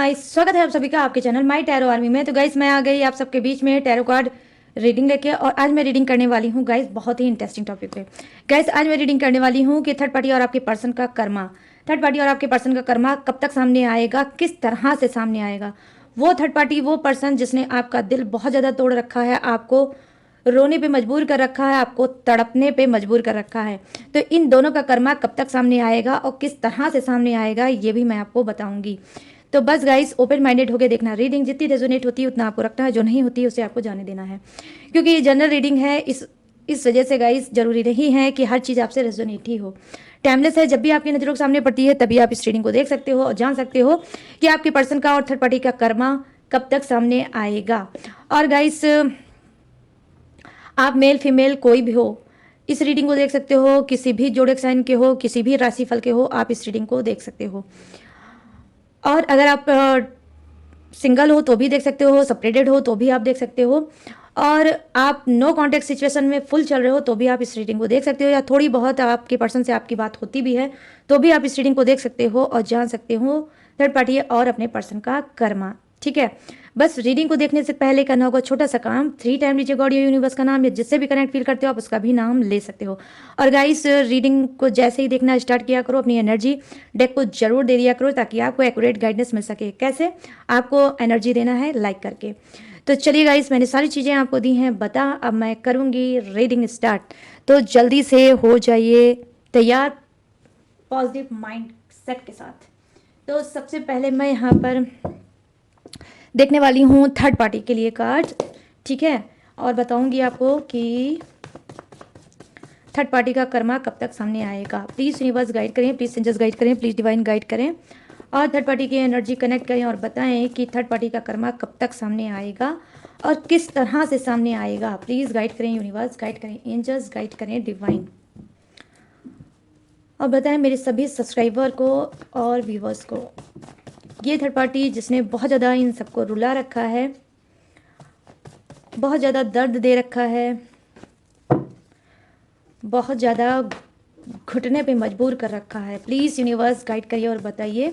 Guys, स्वागत है आप सभी का आपके चैनल माय टैरो आर्मी में। तो गाइस मैं आ गई आप सबके बीच में टैरो कार्ड रीडिंग लेके, और आज मैं रीडिंग करने वाली हूँ गाइस बहुत ही इंटरेस्टिंग टॉपिक पे। गाइस आज मैं रीडिंग करने वाली हूँ कि थर्ड पार्टी और आपके पर्सन का कर्मा, थर्ड पार्टी और आपके पर्सन का कर्मा कब तक सामने आएगा, किस तरह से सामने आएगा। वो थर्ड पार्टी, वो पर्सन जिसने आपका दिल बहुत ज़्यादा तोड़ रखा है, आपको रोने पे मजबूर कर रखा है, आपको तड़पने पे मजबूर कर रखा है। तो इन दोनों का कर्मा कब तक सामने आएगा और किस तरह से सामने आएगा, ये भी मैं आपको बताऊंगी। तो बस गाइस ओपन माइंडेड होकर देखना। रीडिंग जितनी रेजोनेट होती है उतना आपको रखना है, जो नहीं होती है उसे आपको जाने देना है, क्योंकि ये जनरल रीडिंग है। इस वजह से गाइस जरूरी नहीं है कि हर चीज़ आपसे रेजोनेट ही हो। टाइमलेस है, जब भी आपकी नज़रों के सामने पड़ती है तभी आप इस रीडिंग को देख सकते हो और जान सकते हो कि आपके पर्सन का और थर्ड पार्टी का कर्मा कब तक सामने आएगा। और गाइस आप मेल फीमेल कोई भी हो, इस रीडिंग को देख सकते हो। किसी भी जोड़क साइन के हो, किसी भी राशिफल के हो, आप इस रीडिंग को देख सकते हो। और अगर आप सिंगल हो तो भी देख सकते हो, सेपरेटेड हो तो भी आप देख सकते हो, और आप नो कांटेक्ट सिचुएशन में फुल चल रहे हो तो भी आप इस रीडिंग को देख सकते हो, या थोड़ी बहुत आपके पर्सन से आपकी बात होती भी है तो भी आप इस रीडिंग को देख सकते हो और जान सकते हो थर्ड पार्टी और अपने पर्सन का कर्मा। ठीक है, बस रीडिंग को देखने से पहले करना होगा छोटा सा काम। 3 टाइम लीजिए गॉड या यूनिवर्स का नाम, या जिससे भी कनेक्ट फील करते हो आप उसका भी नाम ले सकते हो। और गाइस रीडिंग को जैसे ही देखना स्टार्ट किया करो, अपनी एनर्जी डेक को जरूर दे दिया करो ताकि आपको एक्यूरेट गाइडेंस मिल सके। कैसे आपको एनर्जी देना है, लाइक करके। तो चलिए गाइस, मैंने सारी चीज़ें आपको दी हैं बता, अब मैं करूँगी रीडिंग स्टार्ट। तो जल्दी से हो जाइए तैयार पॉजिटिव माइंड सेट के साथ। तो सबसे पहले मैं यहाँ पर देखने वाली हूँ थर्ड पार्टी के लिए कार्ड। ठीक है, और बताऊंगी आपको कि थर्ड पार्टी का कर्मा कब तक सामने आएगा। प्लीज़ यूनिवर्स गाइड करें, प्लीज़ एंजल्स गाइड करें, प्लीज़ डिवाइन गाइड करें, और थर्ड पार्टी की एनर्जी कनेक्ट करें और बताएं कि थर्ड पार्टी का कर्मा कब तक सामने आएगा और किस तरह से सामने आएगा। प्लीज़ गाइड करें यूनिवर्स, गाइड करें एंजल्स, गाइड करें डिवाइन, और बताएं मेरे सभी सब्सक्राइबर को और व्यूवर्स को। ये थर्ड पार्टी जिसने बहुत ज़्यादा इन सबको रुला रखा है, बहुत ज़्यादा दर्द दे रखा है, बहुत ज़्यादा घुटने पे मजबूर कर रखा है, प्लीज़ यूनिवर्स गाइड करिए और बताइए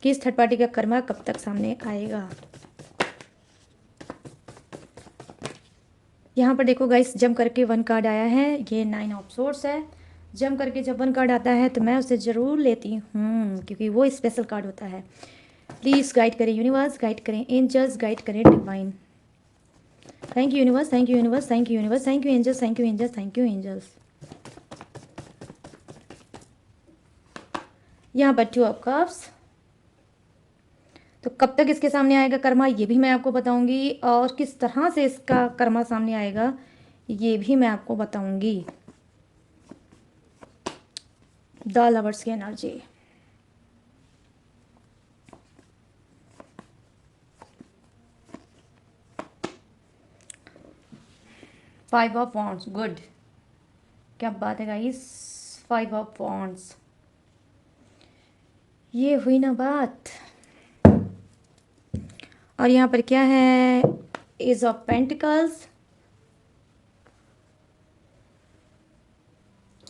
कि इस थर्ड पार्टी का कर्मा कब तक सामने आएगा। यहाँ पर देखो गाइस, जम करके 1 कार्ड आया है, ये 9 ऑफ सोर्स है। जम करके जब 1 कार्ड आता है तो मैं उसे ज़रूर लेती हूँ क्योंकि वो स्पेशल कार्ड होता है। प्लीज़ गाइड करें यूनिवर्स, गाइड करें एंजल्स, गाइड करें divine. Thank you universe, thank you universe, thank you universe, thank you angels, thank you angels, thank you angels. यहाँ पर 2 ऑफ कप्स। तो कब तक इसके सामने आएगा कर्मा ये भी मैं आपको बताऊंगी, और किस तरह से इसका कर्मा सामने आएगा ये भी मैं आपको बताऊंगी। द लवर्स की energy, five of wands, good, क्या बात है गाइस। 5 ऑफ वॉन्ड्स, ये हुई ना बात। और यहाँ पर क्या है, एज ऑफ पेंटिकल्स।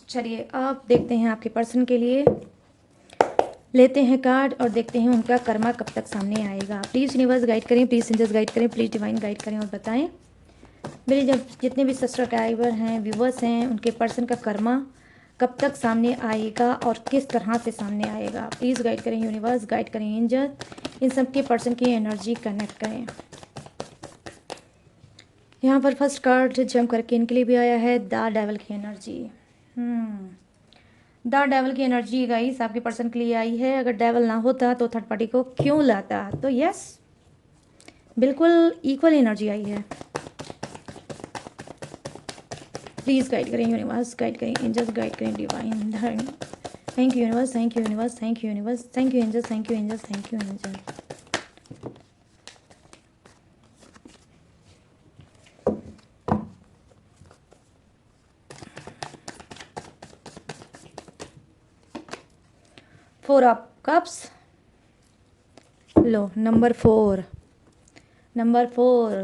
चलिए अब देखते हैं आपके पर्सन के लिए, लेते हैं कार्ड और देखते हैं उनका कर्मा कब तक सामने आएगा। प्लीज़ यूनिवर्स गाइड करें, प्लीज़ एंजल्स गाइड करें, प्लीज़ डिवाइन गाइड करें और बताएं मेरे जब जितने भी सब्सक्राइबर हैं, व्यूवर्स हैं, उनके पर्सन का कर्मा कब तक सामने आएगा और किस तरह से सामने आएगा। प्लीज़ गाइड करें यूनिवर्स, गाइड करें एंजल, इन सब के पर्सन की एनर्जी कनेक्ट करें। यहाँ पर फर्स्ट कार्ड जम करके इनके लिए भी आया है द डेविल की एनर्जी। द डेविल की एनर्जी गाइस आपके पर्सन के लिए आई है। अगर डेविल ना होता तो थर्ड पार्टी को क्यों लाता, तो यस बिल्कुल इक्वल एनर्जी आई है। प्लीज़ गाइड करें यूनिवर्स, गाइड करें एंजल्स, गाइड करें divine. Thank you universe, thank you universe, thank you universe, thank you angels, thank you angels, thank you angel. Four of cups, लो number 4, number 4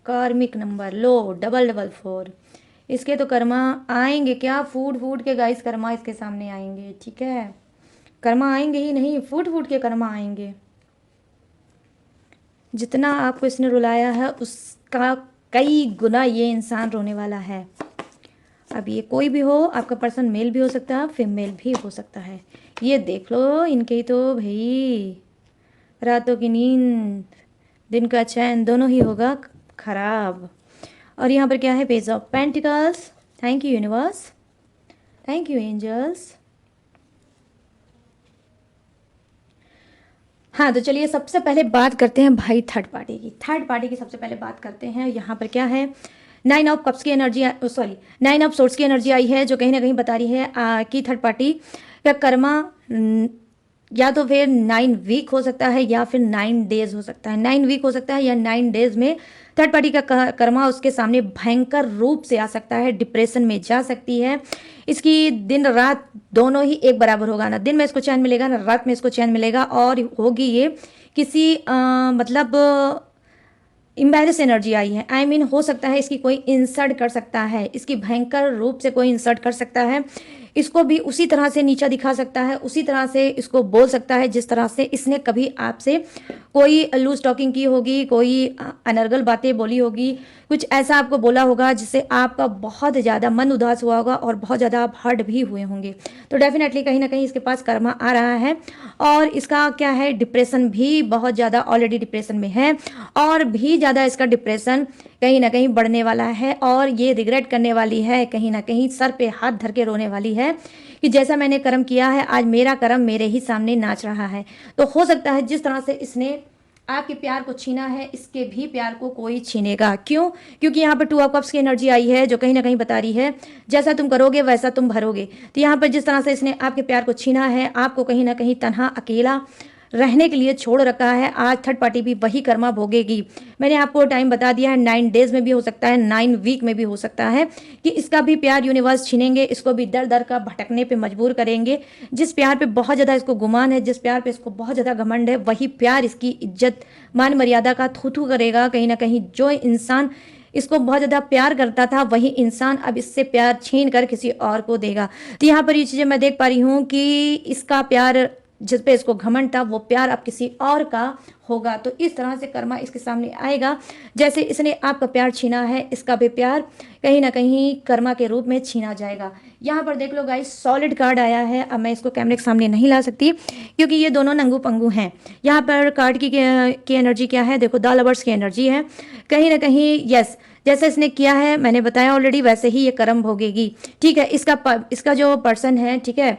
karmic number, लो double double 4। इसके तो कर्मा आएंगे क्या, फूट फूट के guys Karma इसके सामने आएंगे। ठीक है, कर्मा आएंगे ही नहीं, फूट फूट के कर्मा आएंगे। जितना आपको इसने रुलाया है उसका कई गुना ये इंसान रोने वाला है। अब ये कोई भी हो, आपका पर्सन मेल भी हो सकता है, फीमेल भी हो सकता है। ये देख लो, इनके तो भाई रातों की नींद, दिन का चैन दोनों ही होगा खराब। और यहाँ पर क्या है, page of pentacles. Thank you universe, thank you angels. हाँ तो चलिए सबसे पहले बात करते हैं भाई थर्ड पार्टी की। थर्ड पार्टी की सबसे पहले बात करते हैं। यहाँ पर क्या है, 9 ऑफ कप्स की एनर्जी, सॉरी 9 ऑफ सोर्ट्स की एनर्जी आई है, जो कहीं ना कहीं बता रही है कि थर्ड पार्टी का कर्मा या तो फिर 9 वीक हो सकता है या फिर 9 डेज हो सकता है। 9 वीक हो सकता है या 9 डेज में थर्ड पार्टी का कर्मा उसके सामने भयंकर रूप से आ सकता है, डिप्रेशन में जा सकती है। इसकी दिन रात दोनों ही एक बराबर होगा, ना दिन में इसको चैन मिलेगा ना रात में इसको चैन मिलेगा। और होगी ये किसी मतलब इम्बैरेस एनर्जी आई है। आई मीन हो सकता है इसकी कोई इंसल्ट कर सकता है, इसकी भयंकर रूप से कोई इंसल्ट कर सकता है, इसको भी उसी तरह से नीचा दिखा सकता है, उसी तरह से इसको बोल सकता है जिस तरह से इसने कभी आपसे कोई लूज टॉकिंग की होगी, कोई अनर्गल बातें बोली होगी, कुछ ऐसा आपको बोला होगा जिससे आपका बहुत ज़्यादा मन उदास हुआ होगा और बहुत ज़्यादा आप हर्ट भी हुए होंगे। तो डेफिनेटली कहीं ना कहीं इसके पास कर्मा आ रहा है। और इसका क्या है, डिप्रेशन भी बहुत ज़्यादा, ऑलरेडी डिप्रेशन में है और भी ज़्यादा इसका डिप्रेशन कहीं ना कहीं बढ़ने वाला है। और ये रिग्रेट करने वाली है, कहीं ना कहीं सर पे हाथ धर के रोने वाली है कि जैसा मैंने कर्म किया है, आज मेरा कर्म मेरे ही सामने नाच रहा है। तो हो सकता है जिस तरह से इसने आपके प्यार को छीना है, इसके भी प्यार को कोई छीनेगा। क्यों? क्योंकि यहाँ पर 2 ऑफ कप्स की एनर्जी आई है, जो कहीं ना कहीं बता रही है जैसा तुम करोगे वैसा तुम भरोगे। तो यहाँ पर जिस तरह से इसने आपके प्यार को छीना है, आपको कहीं ना कहीं तन्हा अकेला रहने के लिए छोड़ रखा है, आज थर्ड पार्टी भी वही कर्मा भोगेगी। मैंने आपको टाइम बता दिया है, 9 डेज में भी हो सकता है, 9 वीक में भी हो सकता है कि इसका भी प्यार यूनिवर्स छीनेंगे, इसको भी दर दर का भटकने पे मजबूर करेंगे। जिस प्यार पे बहुत ज़्यादा इसको गुमान है, जिस प्यार पे इसको बहुत ज़्यादा घमंड है, वही प्यार इसकी इज्जत मान मर्यादा का थू थू करेगा। कहीं ना कहीं जो इंसान इसको बहुत ज़्यादा प्यार करता था, वही इंसान अब इससे प्यार छीन कर किसी और को देगा। तो यहाँ पर ये चीज़ें मैं देख पा रही हूँ कि इसका प्यार जिस पे इसको घमंड था, वो प्यार अब किसी और का होगा। तो इस तरह से कर्मा इसके सामने आएगा, जैसे इसने आपका प्यार छीना है, इसका भी प्यार कहीं ना कहीं कर्मा के रूप में छीना जाएगा। यहाँ पर देख लो गाइस, सॉलिड कार्ड आया है। अब मैं इसको कैमरे के सामने नहीं ला सकती क्योंकि ये दोनों नंगू पंगू हैं। यहाँ पर कार्ड की एनर्जी क्या है, देखो 2 लवर्स की एनर्जी है। कहीं ना कहीं यस, जैसे इसने किया है, मैंने बताया ऑलरेडी, वैसे ही ये कर्म भोगेगी। ठीक है, इसका जो पर्सन है, ठीक है,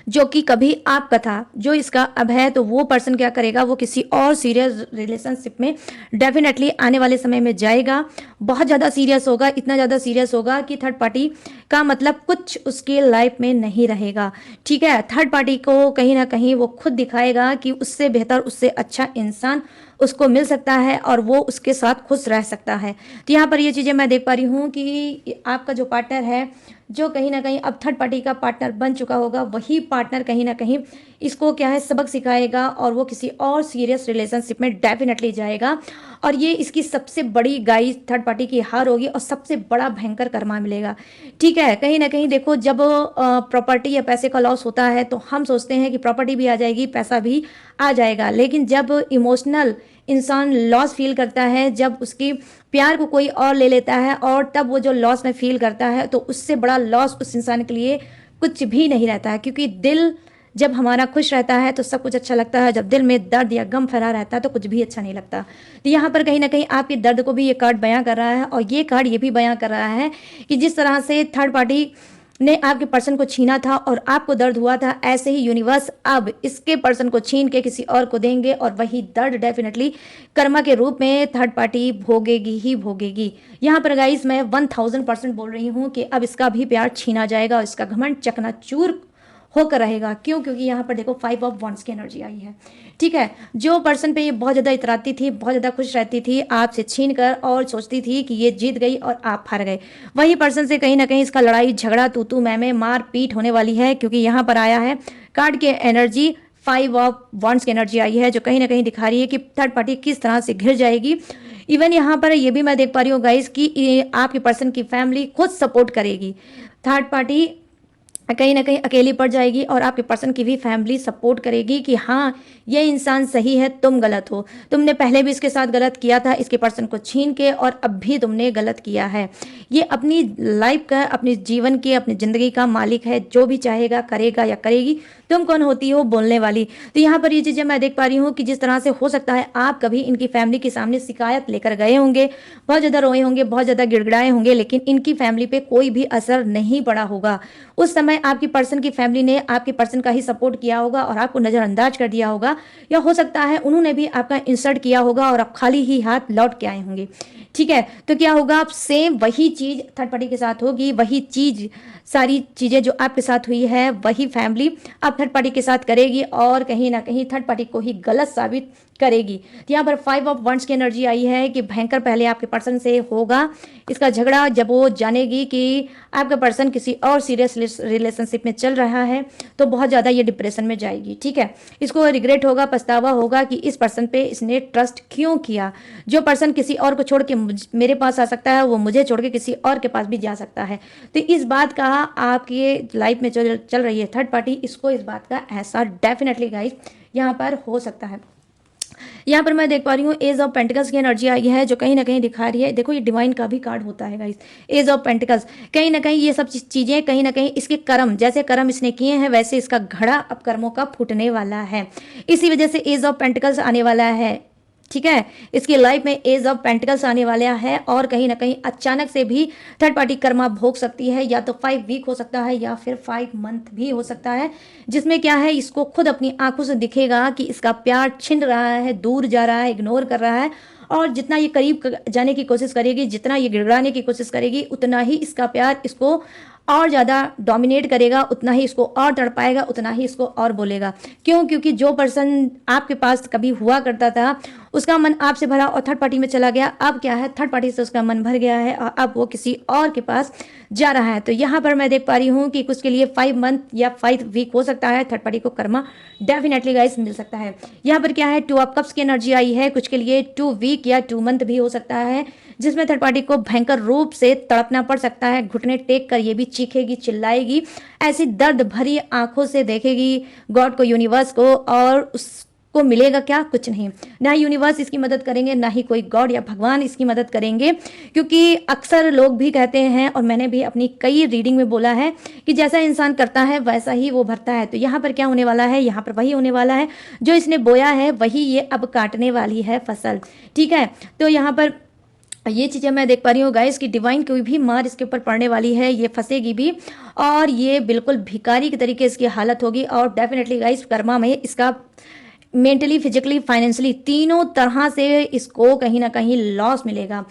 जो कि कभी आपका था, जो इसका अब है, तो वो पर्सन क्या करेगा, वो किसी और सीरियस रिलेशनशिप में डेफिनेटली आने वाले समय में जाएगा। बहुत ज़्यादा सीरियस होगा, इतना ज़्यादा सीरियस होगा कि थर्ड पार्टी का मतलब कुछ उसके लाइफ में नहीं रहेगा। ठीक है, थर्ड पार्टी को कहीं ना कहीं वो खुद दिखाएगा कि उससे बेहतर, उससे अच्छा इंसान उसको मिल सकता है और वो उसके साथ खुश रह सकता है। तो यहाँ पर ये चीज़ें मैं देख पा रही हूँ कि आपका जो पार्टनर है, जो कहीं ना कहीं अब थर्ड पार्टी का पार्टनर बन चुका होगा, वही पार्टनर कहीं ना कहीं इसको क्या है, सबक सिखाएगा और वो किसी और सीरियस रिलेशनशिप में डेफिनेटली जाएगा। और ये इसकी सबसे बड़ी गाई थर्ड पार्टी की हार होगी और सबसे बड़ा भयंकर कर्मा मिलेगा। ठीक है, कहीं ना कहीं देखो, जब प्रॉपर्टी या पैसे का लॉस होता है तो हम सोचते हैं कि प्रॉपर्टी भी आ जाएगी, पैसा भी आ जाएगा, लेकिन जब इमोशनल इंसान लॉस फील करता है, जब उसकी प्यार को कोई और ले लेता है और तब वो जो लॉस में फील करता है, तो उससे बड़ा लॉस उस इंसान के लिए कुछ भी नहीं रहता है। क्योंकि दिल जब हमारा खुश रहता है तो सब कुछ अच्छा लगता है, जब दिल में दर्द या गम फैला रहता है तो कुछ भी अच्छा नहीं लगता। तो यहाँ पर कहीं ना कहीं आपके दर्द को भी ये कार्ड बयां कर रहा है और ये कार्ड ये भी बयां कर रहा है कि जिस तरह से थर्ड पार्टी ने आपके पर्सन को छीना था और आपको दर्द हुआ था, ऐसे ही यूनिवर्स अब इसके पर्सन को छीन के किसी और को देंगे और वही दर्द डेफिनेटली कर्मा के रूप में थर्ड पार्टी भोगेगी ही भोगेगी। यहाँ पर गाइस मैं 1000% बोल रही हूँ कि अब इसका भी प्यार छीना जाएगा और इसका घमंड चकनाचूर होकर रहेगा। क्यों? क्योंकि यहाँ पर देखो 5 ऑफ वंड्स की एनर्जी आई है। ठीक है, जो पर्सन पे ये बहुत ज़्यादा इतराती थी, बहुत ज़्यादा खुश रहती थी आपसे छीन कर और सोचती थी कि ये जीत गई और आप हार गए, वही पर्सन से कहीं ना कहीं इसका लड़ाई झगड़ा, तू मैं मार पीट होने वाली है। क्योंकि यहाँ पर आया है कार्ड की एनर्जी, 5 ऑफ वंड्स की एनर्जी आई है, जो कहीं ना कहीं दिखा रही है कि थर्ड पार्टी किस तरह से घिर जाएगी। इवन यहाँ पर ये भी मैं देख पा रही हूँ गाइस कि आपके पर्सन की फैमिली खुद सपोर्ट करेगी। थर्ड पार्टी कहीं ना कहीं अकेली पड़ जाएगी और आपके पर्सन की भी फैमिली सपोर्ट करेगी कि हाँ ये इंसान सही है, तुम गलत हो, तुमने पहले भी इसके साथ गलत किया था, इसके पर्सन को छीन के, और अब भी तुमने गलत किया है। ये अपनी लाइफ का, अपने जीवन के, अपनी ज़िंदगी का मालिक है, जो भी चाहेगा करेगा या करेगी। तुम कौन होती हो बोलने वाली? तो यहाँ पर ये चीज़ें मैं देख पा रही हूँ कि जिस तरह से हो सकता है आप कभी इनकी फैमिली के सामने शिकायत लेकर गए होंगे, बहुत ज़्यादा रोए होंगे, बहुत ज़्यादा गिड़गिड़ाए होंगे, लेकिन इनकी फैमिली पे कोई भी असर नहीं पड़ा होगा। उस समय आपकी पर्सन की फैमिली ने आपके पर्सन का ही सपोर्ट किया होगा और आपको नज़रअंदाज कर दिया होगा, या हो सकता है उन्होंने भी आपका इंसल्ट किया होगा और आप खाली ही हाथ लौट के आए होंगे। ठीक है, तो क्या होगा, आप सेम वही चीज़ थर्ड पार्टी के साथ होगी, वही चीज़, सारी चीज़ें जो आपके साथ हुई है वही फैमिली आप थर्ड पार्टी के साथ करेगी और कहीं ना कहीं थर्ड पार्टी को ही गलत साबित करेगी। तो यहाँ पर 5 ऑफ वंड्स की एनर्जी आई है कि भयंकर पहले आपके पर्सन से होगा इसका झगड़ा। जब वो जानेगी कि आपका पर्सन किसी और सीरियस रिलेशनशिप में चल रहा है तो बहुत ज़्यादा ये डिप्रेशन में जाएगी। ठीक है, इसको रिग्रेट होगा, पछतावा होगा कि इस पर्सन पे इसने ट्रस्ट क्यों किया। जो पर्सन किसी और को छोड़ के मेरे पास आ सकता है, वो मुझे छोड़ के किसी और के पास भी जा सकता है। तो इस बात का आपके लाइफ में चल रही है थर्ड पार्टी, इसको इस बात का एहसास डेफिनेटली गाइस यहाँ पर हो सकता है। यहाँ पर मैं देख पा रही हूँ एज ऑफ पेंटिकल्स की एनर्जी आई है, जो कहीं ना कहीं दिखा रही है, देखो ये डिवाइन का भी कार्ड होता है गाइस, एज ऑफ पेंटिकल्स। कहीं ना कहीं ये सब चीज़ें, कहीं ना कहीं इसके कर्म, जैसे कर्म इसने किए हैं वैसे इसका घड़ा अब कर्मों का फूटने वाला है। इसी वजह से एज ऑफ पेंटिकल्स आने वाला है। ठीक है, इसकी लाइफ में एज ऑफ पेंटिकल्स आने वाला है और कहीं ना कहीं अचानक से भी थर्ड पार्टी कर्मा भोग सकती है, या तो 5 वीक हो सकता है या फिर 5 मंथ भी हो सकता है, जिसमें क्या है इसको खुद अपनी आंखों से दिखेगा कि इसका प्यार छिन रहा है, दूर जा रहा है, इग्नोर कर रहा है, और जितना ये करीब जाने की कोशिश करेगी, जितना ये गिड़गिड़ाने की कोशिश करेगी, उतना ही इसका प्यार इसको और ज़्यादा डोमिनेट करेगा, उतना ही इसको और तड़पाएगा, उतना ही इसको और बोलेगा। क्यों? क्योंकि जो पर्सन आपके पास कभी हुआ करता था उसका मन आपसे भरा और थर्ड पार्टी में चला गया, अब क्या है थर्ड पार्टी से उसका मन भर गया है और अब वो किसी और के पास जा रहा है। तो यहाँ पर मैं देख पा रही हूँ कि कुछ के लिए 5 मंथ या 5 वीक हो सकता है, थर्ड पार्टी को कर्मा डेफिनेटली गाइस मिल सकता है। यहाँ पर क्या है 2 ऑफ कप्स की एनर्जी आई है, कुछ के लिए 2 वीक या 2 मंथ भी हो सकता है, जिसमें थर्ड पार्टी को भयंकर रूप से तड़पना पड़ सकता है, घुटने टेक कर ये भी चीखेगी, चिल्लाएगी, ऐसी दर्द भरी आंखों से देखेगी गॉड को, यूनिवर्स को, और उसको मिलेगा क्या? कुछ नहीं। ना ही यूनिवर्स इसकी मदद करेंगे, ना ही कोई गॉड या भगवान इसकी मदद करेंगे, क्योंकि अक्सर लोग भी कहते हैं और मैंने भी अपनी कई रीडिंग में बोला है कि जैसा इंसान करता है वैसा ही वो भरता है। तो यहाँ पर क्या होने वाला है, यहाँ पर वही होने वाला है जो इसने बोया है, वही ये अब काटने वाली है फसल। ठीक है, तो यहाँ पर ये चीज़ें मैं देख पा रही हूँ गाइस कि डिवाइन कोई भी मार इसके ऊपर पड़ने वाली है, ये फंसेगी भी और ये बिल्कुल भिखारी की तरीके इसकी हालत होगी। और डेफिनेटली गाइस कर्मा में इसका मेंटली, फिजिकली, फाइनेंशियली तीनों तरह से इसको कहीं ना कहीं लॉस मिलेगा,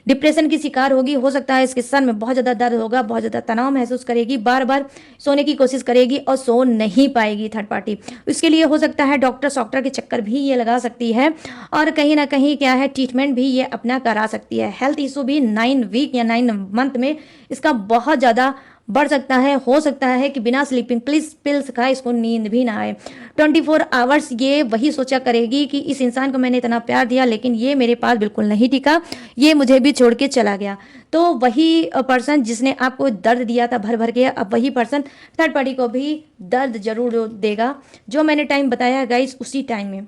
डिप्रेशन की शिकार होगी। हो सकता है इसके सर में बहुत ज़्यादा दर्द होगा, बहुत ज़्यादा तनाव महसूस करेगी, बार बार सोने की कोशिश करेगी और सो नहीं पाएगी थर्ड पार्टी। इसके लिए हो सकता है डॉक्टर के चक्कर भी ये लगा सकती है और कहीं ना कहीं क्या है ट्रीटमेंट भी ये अपना करा सकती है। हेल्थ इशू भी 9 वीक या 9 मंथ में इसका बहुत ज़्यादा बढ़ सकता है। हो सकता है कि बिना स्लीपिंग पिल्स खाए इसको नींद भी ना आए। 24 आवर्स ये वही सोचा करेगी कि इस इंसान को मैंने इतना प्यार दिया लेकिन ये मेरे पास बिल्कुल नहीं टिका, ये मुझे भी छोड़ के चला गया। तो वही पर्सन जिसने आपको दर्द दिया था भर भर के, अब वही पर्सन थर्ड पार्टी को भी दर्द जरूर देगा, जो मैंने टाइम बताया गाइस उसी टाइम में।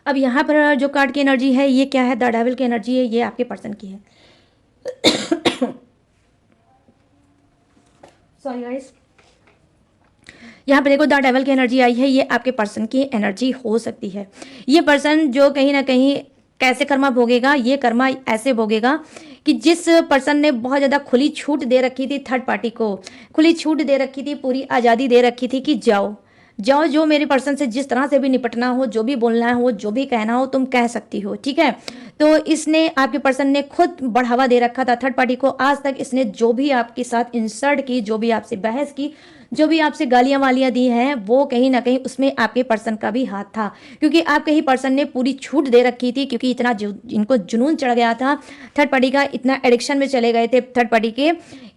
अब यहाँ पर जो कार्ड की एनर्जी है ये क्या है, द डेविल की एनर्जी है, ये आपके पर्सन की है। सॉरी गाइस, यहाँ पे देखो द डेविल की एनर्जी आई है, ये आपके पर्सन की एनर्जी हो सकती है। ये पर्सन जो कहीं ना कहीं कैसे कर्मा भोगेगा, ये कर्मा ऐसे भोगेगा कि जिस पर्सन ने बहुत ज़्यादा खुली छूट दे रखी थी थर्ड पार्टी को, खुली छूट दे रखी थी, पूरी आज़ादी दे रखी थी कि जाओ जाओ, जो मेरे पर्सन से जिस तरह से भी निपटना हो, जो भी बोलना हो, जो भी कहना हो तुम कह सकती हो। ठीक है, तो इसने आपके पर्सन ने खुद बढ़ावा दे रखा था थर्ड पार्टी को। आज तक इसने जो भी आपके साथ इंसल्ट की, जो भी आपसे बहस की, जो भी आपसे गालियां वालियां दी हैं वो कहीं ना कहीं उसमें आपके पर्सन का भी हाथ था, क्योंकि आपके ही पर्सन ने पूरी छूट दे रखी थी, क्योंकि इतना इनको जुनून चढ़ गया था थर्ड पार्टी का, इतना एडिक्शन में चले गए थे थर्ड पार्टी के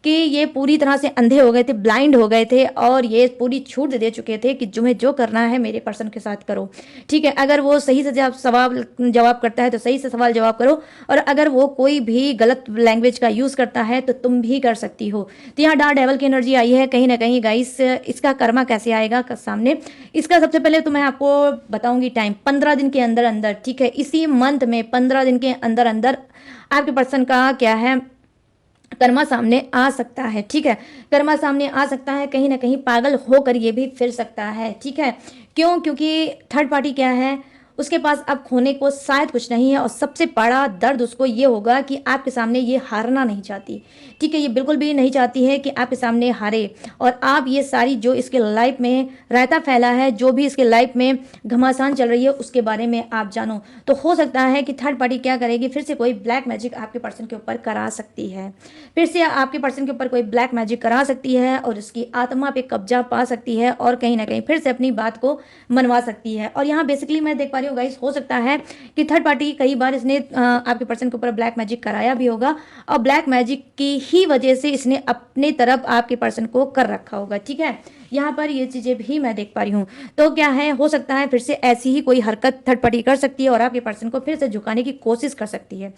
कि ये पूरी तरह से अंधे हो गए थे, ब्लाइंड हो गए थे, और ये पूरी छूट दे चुके थे कि तुम्हें जो करना है मेरे पर्सन के साथ करो। ठीक है, अगर वो सही से सवाल जवाब करता है तो सही से सवाल जवाब करो, और अगर वो कोई भी गलत लैंग्वेज का यूज करता है तो तुम भी कर सकती हो। तो यहाँ डार्क डेवल की एनर्जी आई है कहीं ना कहीं गाइस। इसका कर्मा कैसे आएगा सामने, इसका सबसे पहले तो मैं आपको बताऊंगी टाइम 15 दिन के अंदर अंदर। ठीक है, इसी मंथ में 15 दिन के अंदर अंदर आपके पर्सन का क्या है, कर्मा सामने आ सकता है। ठीक है, कर्मा सामने आ सकता है, कहीं ना कहीं पागल होकर ये भी फिर सकता है। ठीक है, क्यों? क्योंकि थर्ड पार्टी क्या है, उसके पास अब खोने को शायद कुछ नहीं है, और सबसे बड़ा दर्द उसको ये होगा कि आपके सामने ये हारना नहीं चाहती। ठीक है, ये बिल्कुल भी नहीं चाहती है कि आपके सामने हारे, और आप ये सारी जो इसके लाइफ में रायता फैला है, जो भी इसके लाइफ में घमासान चल रही है उसके बारे में आप जानो। तो हो सकता है कि थर्ड पार्टी क्या करेगी, फिर से कोई ब्लैक मैजिक आपके पर्सन के ऊपर करा सकती है, फिर से आपके पर्सन के ऊपर कोई ब्लैक मैजिक करा सकती है, और उसकी आत्मा पे कब्जा पा सकती है, और कहीं ना कहीं फिर से अपनी बात को मनवा सकती है। और यहाँ बेसिकली मैं देख पा रही हूँ गाइस, हो सकता है कि थर्ड पार्टी कई बार इसने आपके पर्सन के ऊपर ब्लैक मैजिक कराया भी होगा, और ब्लैक मैजिक की ही वजह से इसने अपने तरफ आपके पर्सन को कर रखा होगा। ठीक है, यहाँ पर ये चीजें भी मैं देख पा रही हूँ। तो क्या है, हो सकता है फिर से ऐसी ही कोई हरकत थर्ड पार्टी कर सकती है, और आपके पर्सन को फिर से झुकाने की कोशिश कर सकती है।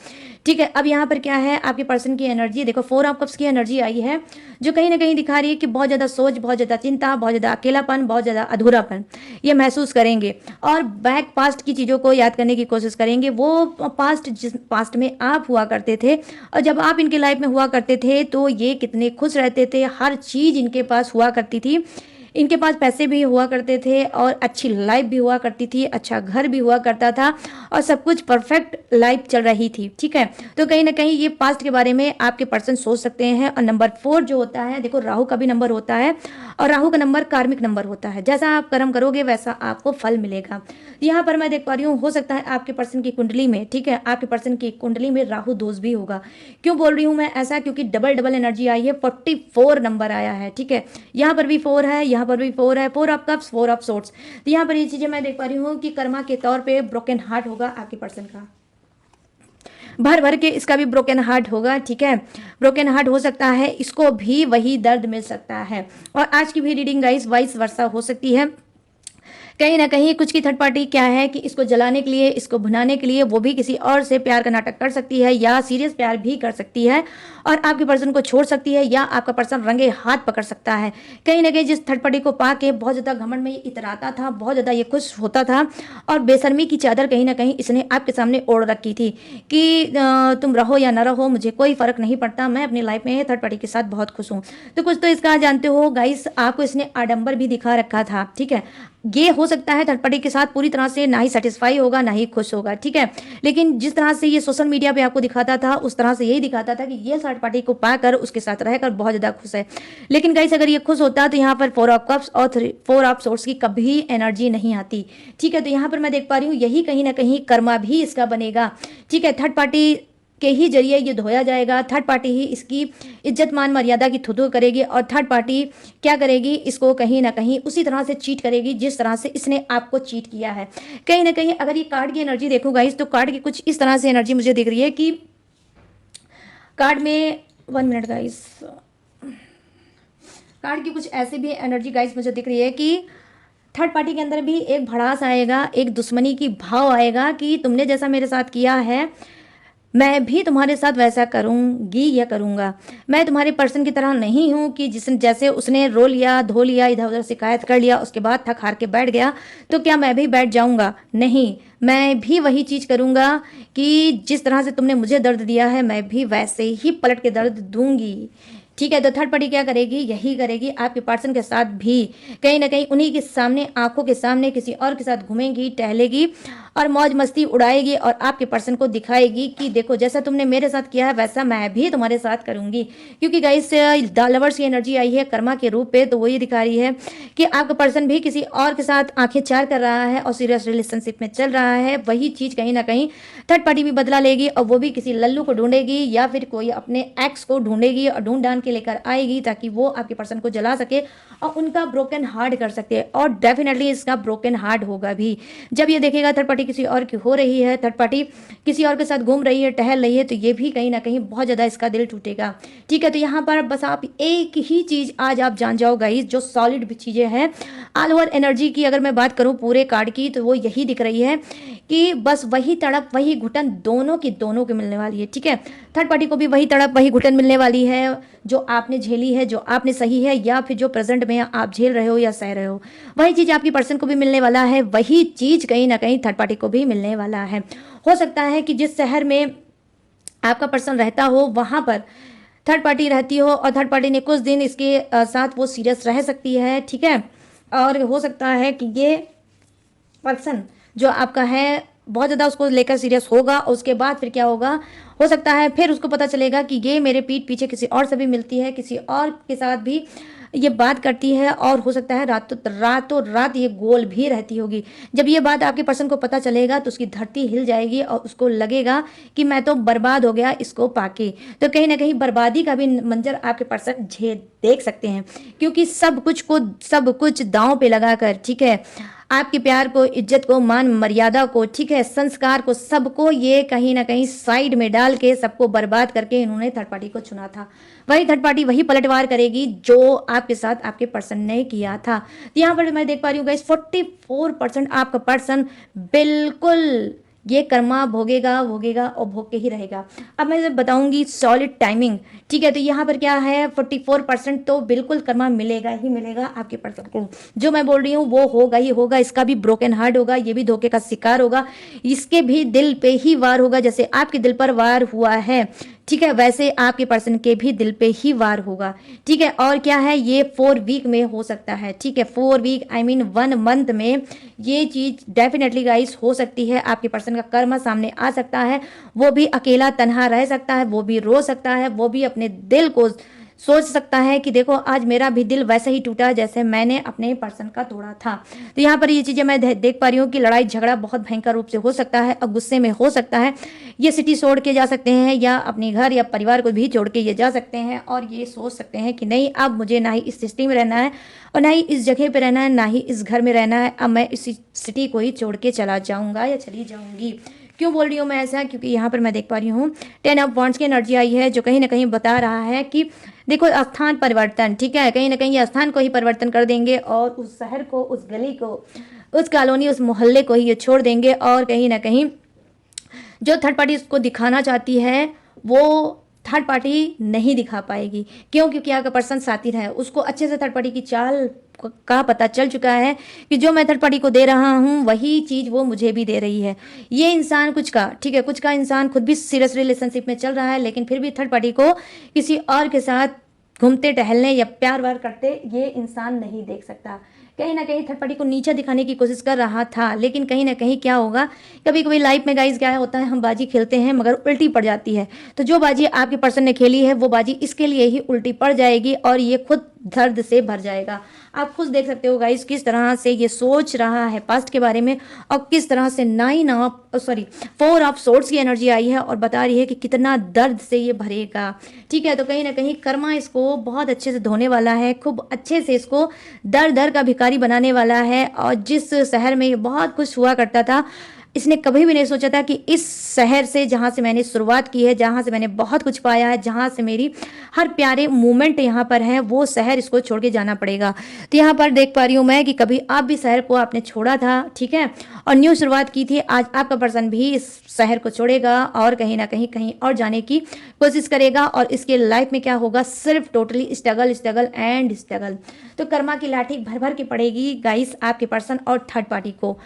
ठीक है, अब यहाँ पर क्या है, आपके पर्सन की एनर्जी देखो, 4 ऑफ कप्स की एनर्जी आई है, जो कहीं ना कहीं दिखा रही है कि बहुत ज्यादा सोच, बहुत ज्यादा चिंता, बहुत ज्यादा अकेलापन, बहुत ज्यादा अधूरापन ये महसूस करेंगे, और बैक पास्ट की चीजों को याद करने की कोशिश करेंगे। वो पास्ट जिस पास्ट में आप हुआ करते थे, और जब आप इनके लाइफ में हुआ करते थे तो ये कितने खुश रहते थे, हर चीज इनके पास हुआ करती थी, इनके पास पैसे भी हुआ करते थे, और अच्छी लाइफ भी हुआ करती थी, अच्छा घर भी हुआ करता था, और सब कुछ परफेक्ट लाइफ चल रही थी। ठीक है, तो कहीं ना कहीं ये पास्ट के बारे में आपके पर्सन सोच सकते हैं। और नंबर 4 जो होता है, देखो राहु का भी नंबर होता है, और राहु का नंबर कार्मिक नंबर होता है, जैसा आप कर्म करोगे वैसा आपको फल मिलेगा। यहाँ पर मैं देख पा रही हूँ, हो सकता है आपके पर्सन की कुंडली में, ठीक है, आपके पर्सन की कुंडली में राहु दोष भी होगा। क्यों बोल रही हूँ मैं ऐसा, क्योंकि डबल डबल एनर्जी आई है, 44 नंबर आया है। ठीक है, यहाँ पर भी 4 है, यहाँ पर भी 4 है, 4 ऑफ कप्स, 4 ऑफ सोर्ट्स। तो यहाँ पर ये चीजें मैं देख पा रही हूँ कि कर्मा के तौर पे ब्रोकन हार्ट होगा आपके पर्सन का, भर भर के इसका भी ब्रोकन हार्ट होगा। ठीक है, ब्रोकन हार्ट हो सकता है, इसको भी वही दर्द मिल सकता है। और आज की भी रीडिंग गाइस वाइस वर्सा हो सकती है, कहीं ना कहीं कुछ की थर्ड पार्टी क्या है कि इसको जलाने के लिए, इसको भुनाने के लिए वो भी किसी और से प्यार का नाटक कर सकती है, या सीरियस प्यार भी कर सकती है, और आपके पर्सन को छोड़ सकती है, या आपका पर्सन रंगे हाथ पकड़ सकता है। कहीं ना कहीं जिस थर्ड पार्टी को पाके बहुत ज़्यादा घमंड में ये इतराता था, बहुत ज़्यादा ये खुश होता था, और बेशर्मी की चादर कहीं ना कहीं इसने आपके सामने ओढ़ रखी थी कि तुम रहो या ना रहो मुझे कोई फर्क नहीं पड़ता, मैं अपनी लाइफ में थर्ड पार्टी के साथ बहुत खुश हूँ। तो कुछ तो इसका जानते हो गाइस, आपको इसने आडंबर भी दिखा रखा था। ठीक है, ये हो सकता है थर्ड पार्टी के साथ पूरी तरह से ना ही सेटिस्फाई होगा ना ही खुश होगा। ठीक है, लेकिन जिस तरह से ये सोशल मीडिया पे आपको दिखाता था, उस तरह से यही दिखाता था कि ये थर्ड पार्टी को पाकर उसके साथ रहकर बहुत ज्यादा खुश है। लेकिन गाइस अगर ये खुश होता तो यहाँ पर 4 ऑफ कप्स और 4 ऑफ सोर्ट्स की कभी एनर्जी नहीं आती। ठीक है, तो यहाँ पर मैं देख पा रही हूँ यही कहीं ना कहीं कर्मा भी इसका बनेगा। ठीक है, थर्ड पार्टी के ही जरिए ये धोया जाएगा, थर्ड पार्टी ही इसकी इज्जत मान मर्यादा की थुतू करेगी, और थर्ड पार्टी क्या करेगी, इसको कहीं ना कहीं उसी तरह से चीट करेगी जिस तरह से इसने आपको चीट किया है। कहीं ना कहीं अगर ये कार्ड की एनर्जी देखूँ गाइस, तो कार्ड की कुछ इस तरह से एनर्जी मुझे दिख रही है कि कार्ड में 1 मिनट गाइस, कार्ड की कुछ ऐसी भी एनर्जी गाइस मुझे दिख रही है कि थर्ड पार्टी के अंदर भी एक भड़ास आएगा, एक दुश्मनी की भाव आएगा कि तुमने जैसा मेरे साथ किया है मैं भी तुम्हारे साथ वैसा करूंगी या करूंगा। मैं तुम्हारे पर्सन की तरह नहीं हूं कि जैसे उसने रो लिया, धो लिया, इधर उधर शिकायत कर लिया, उसके बाद थक हार के बैठ गया, तो क्या मैं भी बैठ जाऊंगा? नहीं, मैं भी वही चीज़ करूंगा कि जिस तरह से तुमने मुझे दर्द दिया है मैं भी वैसे ही पलट के दर्द दूंगी। ठीक है, तो थर्ड पार्टी क्या करेगी, यही करेगी आपके पर्सन के साथ भी, कहीं ना कहीं उन्हीं के सामने, आंखों के सामने किसी और के साथ घूमेगी, टहलेगी, और मौज मस्ती उड़ाएगी और आपके पर्सन को दिखाएगी कि देखो जैसा तुमने मेरे साथ किया है वैसा मैं भी तुम्हारे साथ करूंगी। क्योंकि गाइस द लवर्स की एनर्जी आई है कर्मा के रूप पे, तो वही दिखा रही है कि आपका पर्सन भी किसी और के साथ आंखें चार कर रहा है और सीरियस रिलेशनशिप में चल रहा है। वही चीज कहीं ना कहीं थर्ड पार्टी भी बदला लेगी और वो भी किसी लल्लू को ढूंढेगी या फिर कोई अपने एक्स को ढूंढेगी और ढूंढ ढांड के लेकर आएगी ताकि वो आपके पर्सन को जला सके और उनका ब्रोकन हार्ट कर सकते हैं। और डेफिनेटली इसका ब्रोकन हार्ट होगा भी जब ये देखेगा थर्ड पार्टी किसी और की हो रही है, थर्ड पार्टी किसी और के साथ घूम रही है, टहल रही है, तो ये भी कहीं ना कहीं बहुत ज़्यादा इसका दिल टूटेगा। ठीक है, तो यहाँ पर बस आप एक ही चीज़ आज आप जान जाओ गाइस, जो सॉलिड चीज़ें हैं ऑल ओवर एनर्जी की अगर मैं बात करूँ पूरे कार्ड की, तो वो यही दिख रही है कि बस वही तड़प वही घुटन दोनों की मिलने वाली है। ठीक है, थर्ड पार्टी को भी वही तड़प वही घुटन मिलने वाली है जो आपने झेली है, जो आपने सही है या फिर जो प्रेजेंट में आप झेल रहे हो या सह रहे हो, वही चीज़ आपकी पर्सन को भी मिलने वाला है, वही चीज़ कहीं ना कहीं थर्ड पार्टी को भी मिलने वाला है। हो सकता है कि जिस शहर में आपका पर्सन रहता हो वहाँ पर थर्ड पार्टी रहती हो और थर्ड पार्टी ने कुछ दिन इसके साथ वो सीरियस रह सकती है। ठीक है, और हो सकता है कि ये पर्सन जो आपका है बहुत ज़्यादा उसको लेकर सीरियस होगा और उसके बाद फिर क्या होगा, हो सकता है फिर उसको पता चलेगा कि ये मेरे पीठ पीछे किसी और से भी मिलती है, किसी और के साथ भी ये बात करती है और हो सकता है रातों रात ये गोल भी रहती होगी। जब ये बात आपके पर्सन को पता चलेगा तो उसकी धरती हिल जाएगी और उसको लगेगा कि मैं तो बर्बाद हो गया इसको पाके। तो कहीं ना कहीं बर्बादी का भी मंजर आपके पर्सन देख सकते हैं, क्योंकि सब कुछ दांव पे लगाकर, ठीक है, आपके प्यार को, इज्जत को, मान मर्यादा को, ठीक है, संस्कार को, सबको ये कहीं ना कहीं साइड में डाल के सबको बर्बाद करके इन्होंने थर्ड पार्टी को चुना था। वही थर्ड पार्टी वही पलटवार करेगी जो आपके साथ आपके पर्सन ने किया था। तो यहाँ पर मैं देख पा रही हूँ गाइस 44% आपका पर्सन बिल्कुल ये कर्मा भोगेगा और भोग के ही रहेगा। अब मैं बताऊंगी सॉलिड टाइमिंग। ठीक है, तो यहाँ पर क्या है 44% तो बिल्कुल कर्मा मिलेगा ही मिलेगा आपके पर्सन को। जो मैं बोल रही हूँ वो होगा ही होगा। इसका भी ब्रोकन हार्ट होगा, ये भी धोखे का शिकार होगा, इसके भी दिल पे ही वार होगा। जैसे आपके दिल पर वार हुआ है, ठीक है, वैसे आपके पर्सन के भी दिल पे ही वार होगा। ठीक है, और क्या है, ये 4 वीक में हो सकता है। ठीक है, 4 वीक आई मीन 1 मंथ में ये चीज डेफिनेटली गाइस हो सकती है। आपके पर्सन का कर्म सामने आ सकता है, वो भी अकेला तन्हा रह सकता है, वो भी रो सकता है, वो भी अपने दिल को सोच सकता है कि देखो आज मेरा भी दिल वैसे ही टूटा जैसे मैंने अपने पर्सन का तोड़ा था। तो यहाँ पर ये चीज़ें मैं देख पा रही हूँ कि लड़ाई झगड़ा बहुत भयंकर रूप से हो सकता है और गुस्से में हो सकता है। ये सिटी छोड़ के जा सकते हैं या अपने घर या परिवार को भी छोड़ के ये जा सकते हैं और ये सोच सकते हैं कि नहीं, अब मुझे ना ही इस सिटी में रहना है और ना ही इस जगह पे रहना है, ना ही इस घर में रहना है, अब मैं इसी सिटी को ही छोड़ के चला जाऊँगा या चली जाऊँगी। क्यों बोल रही हूँ मैं ऐसा, क्योंकि यहाँ पर मैं देख पा रही हूँ 10 ऑफ वॉन्ड्स की एनर्जी आई है जो कहीं ना कहीं बता रहा है कि देखो स्थान परिवर्तन, ठीक है, कहीं ना कहीं ये स्थान को ही परिवर्तन कर देंगे और उस शहर को, उस गली को, उस कॉलोनी, उस मोहल्ले को ही ये छोड़ देंगे और कहीं ना कहीं जो थर्ड पार्टी उसको दिखाना चाहती है वो थर्ड पार्टी नहीं दिखा पाएगी। क्यों? क्योंकि आपका पर्सन साथी है, उसको अच्छे से थर्ड पार्टी की चाल का पता चल चुका है कि जो मैं थर्ड पार्टी को दे रहा हूँ वही चीज़ वो मुझे भी दे रही है। ये इंसान कुछ का, ठीक है, कुछ का इंसान खुद भी सीरियस रिलेशनशिप में चल रहा है लेकिन फिर भी थर्ड पार्टी को किसी और के साथ घूमते टहलने या प्यार वार करते ये इंसान नहीं देख सकता। कहीं ना कहीं थर्ड पार्टी को नीचा दिखाने की कोशिश कर रहा था, लेकिन कहीं ना कहीं क्या होगा, कभी कभी लाइफ में गाइस क्या होता है, हम बाजी खेलते हैं मगर उल्टी पड़ जाती है। तो जो बाजी आपके पर्सन ने खेली है वो बाजी इसके लिए ही उल्टी पड़ जाएगी और ये खुद दर्द से भर जाएगा। आप खुद देख सकते हो गाइस किस तरह से ये सोच रहा है पास्ट के बारे में और किस तरह से 4 ऑफ सोर्ड्स की एनर्जी आई है और बता रही है कि कितना दर्द से ये भरेगा। ठीक है, तो कहीं ना कहीं कर्मा इसको बहुत अच्छे से धोने वाला है, खूब अच्छे से इसको दर दर का भिखारी बनाने वाला है। और जिस शहर में ये बहुत खुश हुआ करता था, इसने कभी भी नहीं सोचा था कि इस शहर से जहाँ से मैंने शुरुआत की है, जहाँ से मैंने बहुत कुछ पाया है, जहाँ से मेरी हर प्यारे मोमेंट यहाँ पर हैं, वो शहर इसको छोड़ के जाना पड़ेगा। तो यहाँ पर देख पा रही हूँ मैं कि कभी आप भी शहर को आपने छोड़ा था, ठीक है, और न्यू शुरुआत की थी। आज आपका पर्सन भी इस शहर को छोड़ेगा और कहीं ना कहीं और जाने की कोशिश करेगा और इसके लाइफ में क्या होगा, सिर्फ टोटली स्ट्रगल एंड स्ट्रगल। तो कर्मा की लाठी भर भर के पड़ेगी गाइस आपके पर्सन और थर्ड पार्टी को।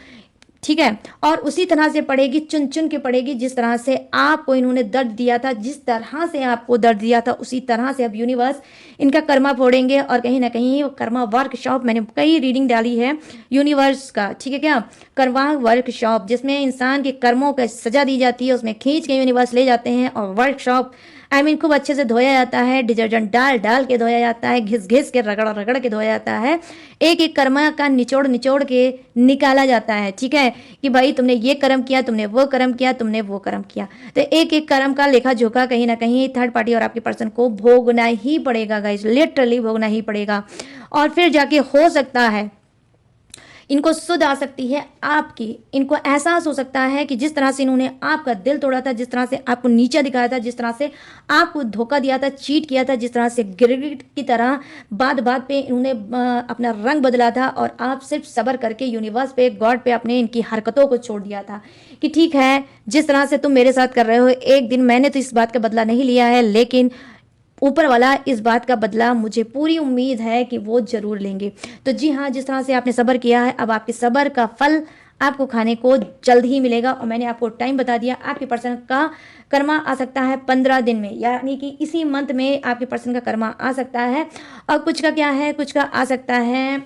ठीक है। और उसी तरह से पड़ेगी, चुन चुन के पड़ेगी, जिस तरह से आपको इन्होंने दर्द दिया था, जिस तरह से आपको दर्द दिया था उसी तरह से अब यूनिवर्स इनका कर्मा फोड़ेंगे। और कहीं ना कहीं वो कर्मा वर्कशॉप, मैंने कई रीडिंग डाली है यूनिवर्स का, ठीक है क्या, कर्मा वर्कशॉप, जिसमें इंसान के कर्मों को सजा दी जाती है, उसमें खींच के यूनिवर्स ले जाते हैं और वर्कशॉप खूब अच्छे से धोया जाता है, डिटर्जेंट डाल डाल के धोया जाता है, घिस घिस के रगड़ रगड़ के धोया जाता है, एक एक कर्मा का निचोड़ निचोड़ के निकाला जाता है, ठीक है, कि भाई तुमने ये कर्म किया, तुमने वो कर्म किया, तुमने वो कर्म किया। तो एक एक कर्म का लेखा जोखा कहीं ना कहीं थर्ड पार्टी और आपके पर्सन को भोगना ही पड़ेगा गाइस, लिटरली भोगना ही पड़ेगा। और फिर जाके हो सकता है इनको सुध आ सकती है आपकी, इनको एहसास हो सकता है कि जिस तरह से इन्होंने आपका दिल तोड़ा था, जिस तरह से आपको नीचा दिखाया था, जिस तरह से आपको धोखा दिया था, चीट किया था, जिस तरह से गिरगिट की तरह बात बात पे इन्होंने अपना रंग बदला था, और आप सिर्फ सब्र करके यूनिवर्स पे, गॉड पे अपने इनकी हरकतों को छोड़ दिया था कि ठीक है, जिस तरह से तुम मेरे साथ कर रहे हो, एक दिन मैंने तो इस बात का बदला नहीं लिया है, लेकिन ऊपर वाला इस बात का बदला मुझे पूरी उम्मीद है कि वो जरूर लेंगे। तो जी हाँ, जिस तरह से आपने सब्र किया है, अब आपके सब्र का फल आपको खाने को जल्द ही मिलेगा। और मैंने आपको टाइम बता दिया, आपके पर्सन का कर्मा आ सकता है 15 दिन में, यानी कि इसी मंथ में आपके पर्सन का कर्मा आ सकता है। और कुछ का क्या है, कुछ का आ सकता है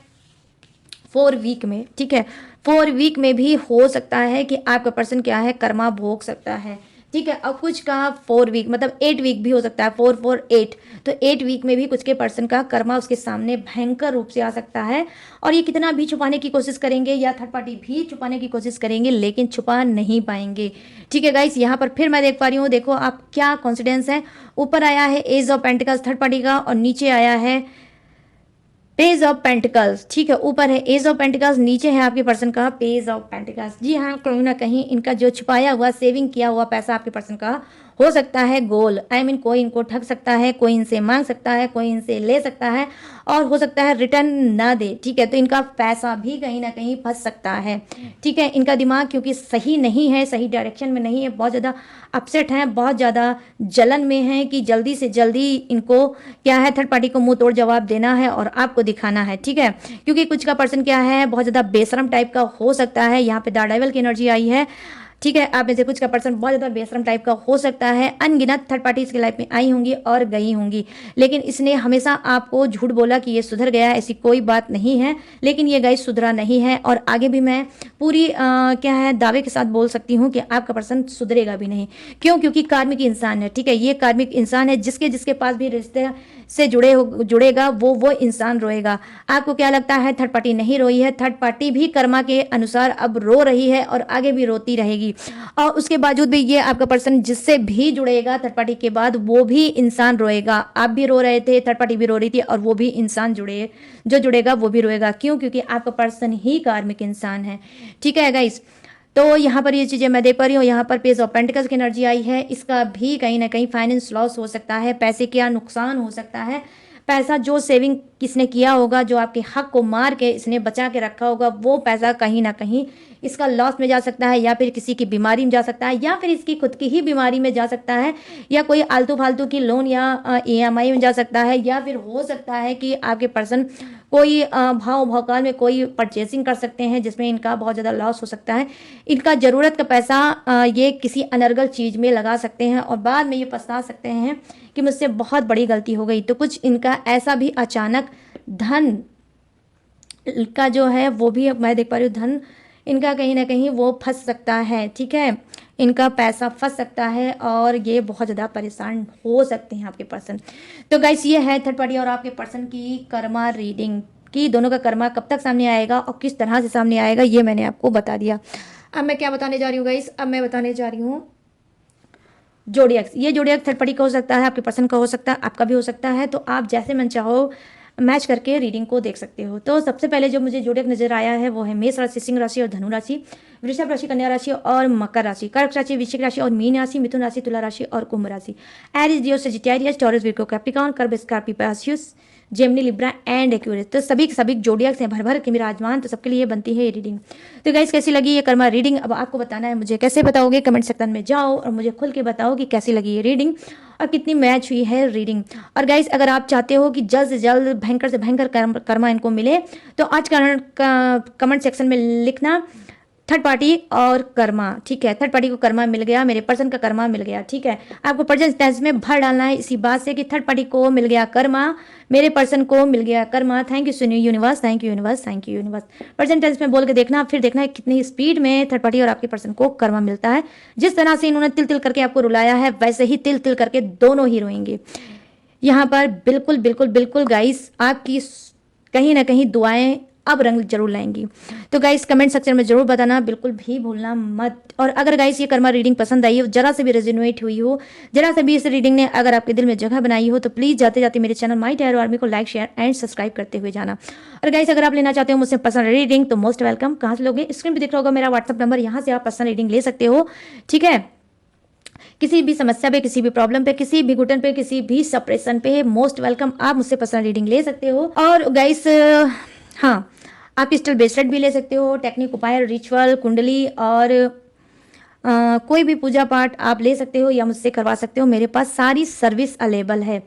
4 वीक में, ठीक है, 4 वीक में भी हो सकता है कि आपका पर्सन क्या है, कर्मा भोग सकता है, ठीक है। और कुछ का 4 वीक मतलब 8 वीक भी हो सकता है, 4 4 8, तो 8 वीक में भी कुछ के पर्सन का कर्मा उसके सामने भयंकर रूप से आ सकता है। और ये कितना भी छुपाने की कोशिश करेंगे या थर्ड पार्टी भी छुपाने की कोशिश करेंगे, लेकिन छुपा नहीं पाएंगे, ठीक है गाइस। यहाँ पर फिर मैं देख पा रही हूँ, देखो आप क्या कॉन्फिडेंस है, ऊपर आया है ace of pentacles third party का, और नीचे आया है पेज ऑफ पेंटिकल्स, ठीक है, ऊपर है एज ऑफ पेंटिकल्स, नीचे है आपके पर्सन का पेज ऑफ पेंटिकल्स। जी हाँ, कहीं ना कहीं इनका जो छुपाया हुआ सेविंग किया हुआ पैसा आपके पर्सन का हो सकता है गोल, कोई इनको ठग सकता है, कोई इनसे मांग सकता है, कोई इनसे ले सकता है, और हो सकता है रिटर्न ना दे, ठीक है। तो इनका पैसा भी कहीं ना कहीं फंस सकता है, ठीक है। इनका दिमाग क्योंकि सही नहीं है, सही डायरेक्शन में नहीं है, बहुत ज़्यादा अपसेट हैं, बहुत ज़्यादा जलन में हैं कि जल्दी से जल्दी इनको क्या है, थर्ड पार्टी को मुंह तोड़ जवाब देना है और आपको दिखाना है, ठीक है। क्योंकि कुछ का पर्सन क्या है, बहुत ज़्यादा बेशरम टाइप का हो सकता है, यहाँ पे दार्डाइवल की एनर्जी आई है, ठीक है। आप में से कुछ का पर्सन बहुत ज़्यादा बेशरम टाइप का हो सकता है, अनगिनत थर्ड पार्टी इसकी लाइफ में आई होंगी और गई होंगी, लेकिन इसने हमेशा आपको झूठ बोला कि ये सुधर गया, ऐसी कोई बात नहीं है, लेकिन ये गाइस सुधरा नहीं है। और आगे भी मैं पूरी क्या है दावे के साथ बोल सकती हूँ कि आपका पर्सन सुधरेगा भी नहीं। क्यों? क्योंकि कार्मिक इंसान है, ठीक है, ये कार्मिक इंसान है, जिसके जिसके पास भी रिश्ते से जुड़ेगा वो इंसान रोएगा। आपको क्या लगता है थर्ड पार्टी नहीं रोई है? थर्ड पार्टी भी कर्मा के अनुसार अब रो रही है और आगे भी रोती रहेगी। और उसके बावजूद भी ये आपका पर्सन जिससे भी जुड़ेगा थर्ड पार्टी के बाद, वो भी इंसान रोएगा। आप भी रो रहे थे, थर्ड पार्टी भी रो रही थी, और वो भी इंसान जो जुड़ेगा वो भी रोएगा। क्यों? क्योंकि आपका पर्सन ही कार्मिक इंसान है, ठीक है गाइस। तो यहाँ पर ये चीज़ें मैं देख पा रही हूँ, यहाँ पर पेज ऑफ पेंटिकल्स की एनर्जी आई है, इसका भी कहीं ना कहीं फाइनेंस लॉस हो सकता है, पैसे का नुकसान हो सकता है, पैसा जो सेविंग किसने किया होगा, जो आपके हक को मार के इसने बचा के रखा होगा, वो पैसा कहीं ना कहीं इसका लॉस में जा सकता है, या फिर किसी की बीमारी में जा सकता है, या फिर इसकी खुद की ही बीमारी में जा सकता है, या कोई आलतू फालतू की लोन या EMI में जा सकता है, या फिर हो सकता है कि आपके पर्सन कोई भाव भौकाल में कोई परचेसिंग कर सकते हैं जिसमें इनका बहुत ज़्यादा लॉस हो सकता है। इनका ज़रूरत का पैसा ये किसी अनर्गल चीज़ में लगा सकते हैं और बाद में ये पछता सकते हैं कि मुझसे बहुत बड़ी गलती हो गई। तो कुछ इनका ऐसा भी अचानक धन का जो है वो भी मैं देख पा रही हूँ, धन इनका कहीं ना कहीं वो फंस सकता है, ठीक है, इनका पैसा फंस सकता है और ये बहुत ज़्यादा परेशान हो सकते हैं आपके पर्सन। तो गाइस ये है थर्ड पार्टी और आपके पर्सन की कर्मा रीडिंग कि दोनों का कर्मा कब तक सामने आएगा और किस तरह से सामने आएगा, ये मैंने आपको बता दिया। अब मैं क्या बताने जा रही हूँ गाइस, अब मैं बताने जा रही हूँ जोडियक्स। ये जोडियक थर्ड पार्टी का हो सकता है, आपके पर्सन का हो सकता है, आपका भी हो सकता है। तो आप जैसे मन चाहो मैच करके रीडिंग को देख सकते हो। तो सबसे पहले जो मुझे जोडियक नजर आया है वो है मेष राशि, सिंह राशि और धनु राशि, वृषभ राशि, कन्या राशि और मकर राशि, कर्क राशि, वृश्चिक राशि और मीन राशि, मिथुन राशि, तुला राशि और कुंभ राशि, Aries, Leo, Sagittarius, Taurus, Virgo, Capricorn, कर्ब, Scorpio, Pisces, Gemini, Libra and Aquarius. तो सभी जोडियक्स हैं भर भर के विराजमान, तो सबके लिए बनती है ये रीडिंग। तो गाइस कैसी लगी ये कर्मा रीडिंग, अब आपको बताना है। मुझे कैसे बताओगे? कमेंट सेक्शन में जाओ और मुझे खुल के बताओ कि कैसी लगी ये रीडिंग और कितनी मैच हुई है रीडिंग। और गाइस अगर आप चाहते हो कि जल्द से जल्द भयंकर से भयंकर कर्मा इनको मिले, तो आज का कमेंट सेक्शन में लिखना थर्ड पार्टी और कर्मा, ठीक है। थर्ड पार्टी को कर्मा मिल गया, मेरे पर्सन का कर्मा मिल गया, ठीक है। आपको प्रेजेंट टेंस में भर डालना है इसी बात से कि थर्ड पार्टी को मिल गया कर्मा, मेरे पर्सन को मिल गया कर्मा। थैंक यू सुनी universe, thank you universe, thank you universe. Present tense में बोल के देखना, फिर देखना है कितनी स्पीड में थर्ड पार्टी और आपके पर्सन को कर्मा मिलता है। जिस तरह से इन्होंने तिल तिल करके आपको रुलाया है, वैसे ही तिल तिल करके दोनों ही रोएंगे यहाँ पर। बिल्कुल बिल्कुल बिल्कुल गाइस, आपकी कहीं ना कहीं दुआएं अब रंग जरूर लाएंगी। तो गाइस कमेंट सेक्शन में जरूर बताना, बिल्कुल भी भूलना मत। और अगर गाइस ये कर्मा रीडिंग पसंद आई हो, जरा से भी रेजोनेट हुई हो, जरा से भी इस रीडिंग ने अगर आपके दिल में जगह बनाई हो, तो प्लीज जाते जाते मेरे चैनल माय टैरो आर्मी को लाइक शेयर एंड सब्सक्राइब करते हुए जाना। और गाइस अगर आप लेना चाहते हो मुझसे पर्सनल रीडिंग तो मोस्ट वेलकम। कहाँ से लोगे? स्क्रीन पर दिख रहा होगा मेरा व्हाट्सअप नंबर, यहाँ से आप पर्सनल रीडिंग ले सकते हो, ठीक है। किसी भी समस्या पे, किसी भी प्रॉब्लम पे, किसी भी घुटन पे, किसी भी सप्रेशन पे, मोस्ट वेलकम, आप मुझसे पर्सनल रीडिंग ले सकते हो। और गाइस हाँ, आप क्रिस्टल ब्रेसलेट भी ले सकते हो, टेक्निक, उपाय, रिचुअल, कुंडली और कोई भी पूजा पाठ आप ले सकते हो या मुझसे करवा सकते हो। मेरे पास सारी सर्विस अवेलेबल है।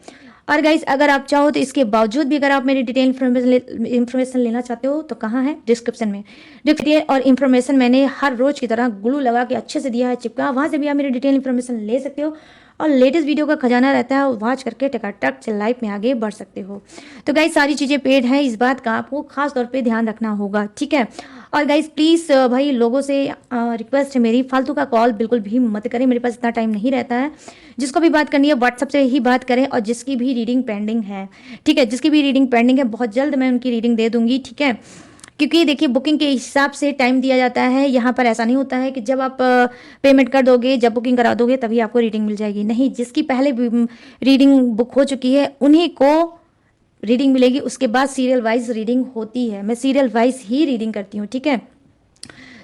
और गाइस अगर आप चाहो तो इसके बावजूद भी अगर आप मेरी डिटेल इन्फॉर्मेशन लेना चाहते हो तो कहाँ है? डिस्क्रिप्शन में। डिटेल और इन्फॉर्मेशन मैंने हर रोज की तरह ग्लू लगा के अच्छे से दिया है, चिपका, वहां से भी आप मेरी डिटेल इन्फॉर्मेशन ले सकते हो। और लेटेस्ट वीडियो का खजाना रहता है, वॉच करके टकाटक से लाइफ में आगे बढ़ सकते हो। तो गाइस सारी चीज़ें पेड है, इस बात का आपको खास तौर पे ध्यान रखना होगा, ठीक है। और गाइस प्लीज़ भाई लोगों से रिक्वेस्ट है मेरी, फालतू का कॉल बिल्कुल भी मत करें, मेरे पास इतना टाइम नहीं रहता है। जिसको भी बात करनी है व्हाट्सअप से ही बात करें, और जिसकी भी रीडिंग पेंडिंग है, ठीक है, जिसकी भी रीडिंग पेंडिंग है बहुत जल्द मैं उनकी रीडिंग दे दूंगी, ठीक है। क्योंकि देखिए बुकिंग के हिसाब से टाइम दिया जाता है, यहाँ पर ऐसा नहीं होता है कि जब आप पेमेंट कर दोगे, जब बुकिंग करा दोगे तभी आपको रीडिंग मिल जाएगी, नहीं। जिसकी पहले रीडिंग बुक हो चुकी है उन्हीं को रीडिंग मिलेगी। उसके बाद सीरियल वाइज रीडिंग होती है, मैं सीरियल वाइज ही रीडिंग करती हूँ, ठीक है।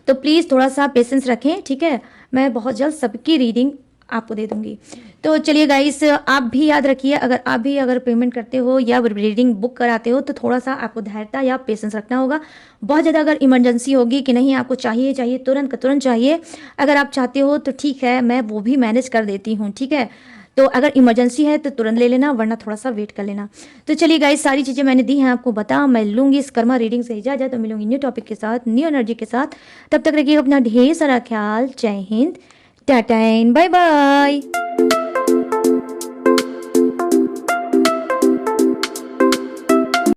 तो प्लीज़ थोड़ा सा पेशेंस रखें, ठीक है। मैं बहुत जल्द सबकी रीडिंग आपको दे दूंगी। तो चलिए गाइस, आप भी याद रखिए, अगर पेमेंट करते हो या रीडिंग बुक कराते हो तो थोड़ा सा आपको धैर्यता या पेशेंस रखना होगा। बहुत ज़्यादा अगर इमरजेंसी होगी कि नहीं आपको चाहिए तुरंत का तुरंत चाहिए, अगर आप चाहते हो तो ठीक है, मैं वो भी मैनेज कर देती हूँ, ठीक है। तो अगर इमरजेंसी है तो तुरंत ले लेना, वरना थोड़ा सा वेट कर लेना। तो चलिए गाइस, सारी चीज़ें मैंने दी हैं आपको बता। मैं लूँगी इस कर्मा रीडिंग से इजाज़त, तो मिलूंगी न्यू टॉपिक के साथ, न्यू एनर्जी के साथ। तब तक रखिएगा अपना ढेर सारा ख्याल। जय हिंद, टाटा एंड बाय बाय।